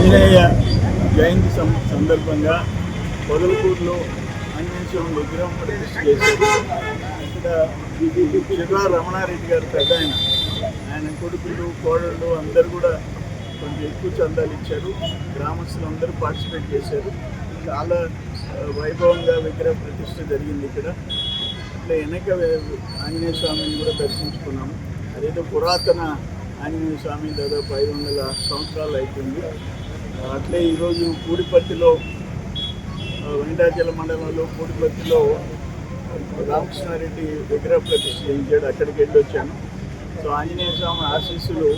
ఆంజనేయ జయంతి సందర్భంగా పొదలకూరులో ఆంజనేయ స్వామి విగ్రహం ప్రతిష్ఠ చేశారు. ఇక్కడ శివ రమణారెడ్డి గారు పెద్ద ఆయన కొడుకులు కోడళ్ళు అందరూ కూడా కొంచెం ఎక్కువ చందాలు ఇచ్చారు. గ్రామస్తులు అందరూ పార్టిసిపేట్ చేశారు. చాలా వైభవంగా విగ్రహ ప్రతిష్ఠ జరిగింది. ఇక్కడ అట్లా వెనక ఆంజనేయ స్వామిని కూడా దర్శించుకున్నాము. అదేదో పురాతన ఆంజనేయ స్వామి దాదాపు 500 సంవత్సరాలు అయిపోయింది. అట్లే ఈరోజు పూడిపర్తిలో వెంకటాచల మండలంలో పూడిపర్తిలో రామకృష్ణారెడ్డి విగ్రహ ప్రతిష్ఠ చేయించాడు. అక్కడికి వెళ్ళి వచ్చాను. సో ఆంజనేయ స్వామి ఆశీస్సులు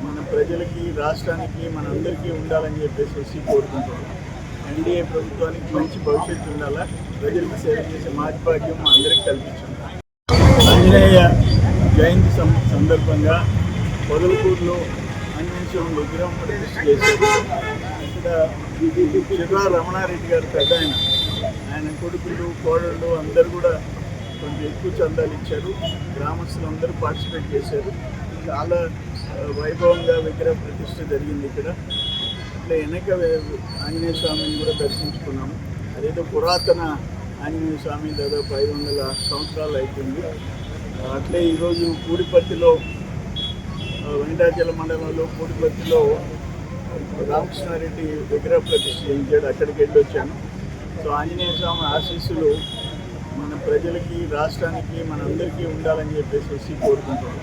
మన ప్రజలకి, రాష్ట్రానికి, మనందరికీ ఉండాలని చెప్పేసి కోరుకుంటున్నాం. ఎన్డీఏ ప్రభుత్వానికి మంచి భవిష్యత్తు ఉండాలా, ప్రజలకు సేవ చేసే మహద్భాగ్యం మా అందరికీ కల్పించాలి. ఆంజనేయ జయంతి సందర్భంగా పొదలకూరులో ఆంజనేయ స్వామి విగ్రహం ప్రతిష్ఠ చేశారు. ఇక్కడ శివ రమణారెడ్డి గారు పెద్ద ఆయన కొడుకులు కోడళ్ళు అందరూ కూడా కొంచెం ఎక్కువ చందాలు ఇచ్చారు. గ్రామస్తులు అందరూ పార్టిసిపేట్ చేశారు. చాలా వైభవంగా విగ్రహ ప్రతిష్ఠ జరిగింది. ఇక్కడ అట్లా వెనక ఆంజనేయ స్వామిని కూడా దర్శించుకున్నాము. అదేదో పురాతన ఆంజనేయ స్వామి దాదాపు 500 సంవత్సరాలు అయిపోయింది. అట్లే ఈరోజు పూడిపర్తిలో వెంకటాచల మండలంలో పూడిపర్తిలో రామకృష్ణారెడ్డి విగ్రహ ప్రతిష్ఠ చేయించాడు. అక్కడికి వెళ్ళి వచ్చాను. సో ఆంజనేయ స్వామి ఆశీస్సులు మన ప్రజలకి, రాష్ట్రానికి, మనందరికీ ఉండాలని చెప్పేసి కోరుకుంటున్నాం.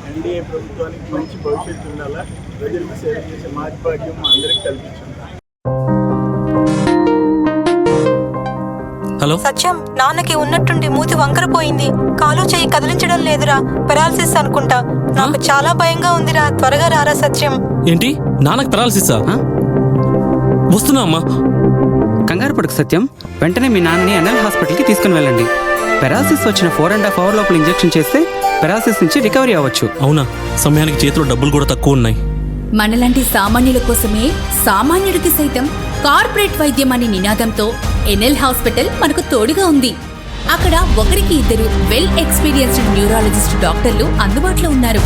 ఎన్డీఏ ప్రభుత్వానికి మంచి భవిష్యత్తు ఉండాలా, ప్రజలకు సేవ చేసే మహద్భాగ్యం మా అందరికీ కల్పించాలి. హలో సత్యం, నాన్నకి ఉన్నట్టుండి మూతి వంకరపోయింది. కాలు చేయి కదిలించడం లేదురా. పెరాలసిస్ అనుకుంటా. నాకు చాలా భయంగా ఉందిరా. త్వరగా రారా సత్యం. ఏంటి, నాన్నకు పెరాలసిసా? వస్తున్నా అమ్మా. కంగారు పడుకు సత్యం. వెంటనే మీ నాన్నని ఎన్ఎల్ హాస్పిటల్కి తీసుకుని వెళ్ళండి. పెరాలసిస్ వచ్చిన 4.5 hours లోపల ఇంజెక్షన్ చేస్తే పెరాలసిస్ నుంచి రికవరీ అవ్వచ్చు. అవునా? సమయానికి చేతిలో డబ్బులు కూడా తక్కువ ఉన్నాయి. మనలాంటి సామాన్యుల కోసమే సామాన్యుడికి సైతం కార్పొరేట్ వైద్యం అనే నినాదంతో ఎన్ఎల్ హాస్పిటల్ మనకు తోడుగా ఉంది. అక్కడ 1-2 వెల్ ఎక్స్పీరియన్స్డ్ న్యూరాలజిస్ట్ డాక్టర్లు అందుబాటులో ఉన్నారు.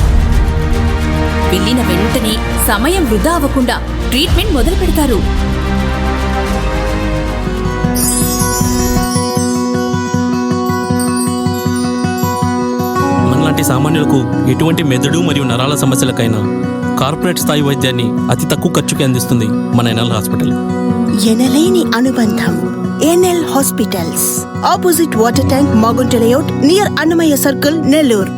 వెళ్ళిన వెంటనే సమయం వృధా అవ్వకుండా ట్రీట్మెంట్ మొదలు పెడతారు. మనలాంటి సామాన్యులకు ఎటువంటి మెదడు మరియు నరాల సమస్యలకైనా కార్పొరేట్ స్థాయి వైద్యాన్ని అతి తక్కువ ఖర్చుకి అందిస్తుంది మన ఎన్ఎల్ హాస్పిటల్. ఎనలేని అనుబంధం. NL hospitals, opposite water tank, Magunta layout, near Annamayya circle, Nellore.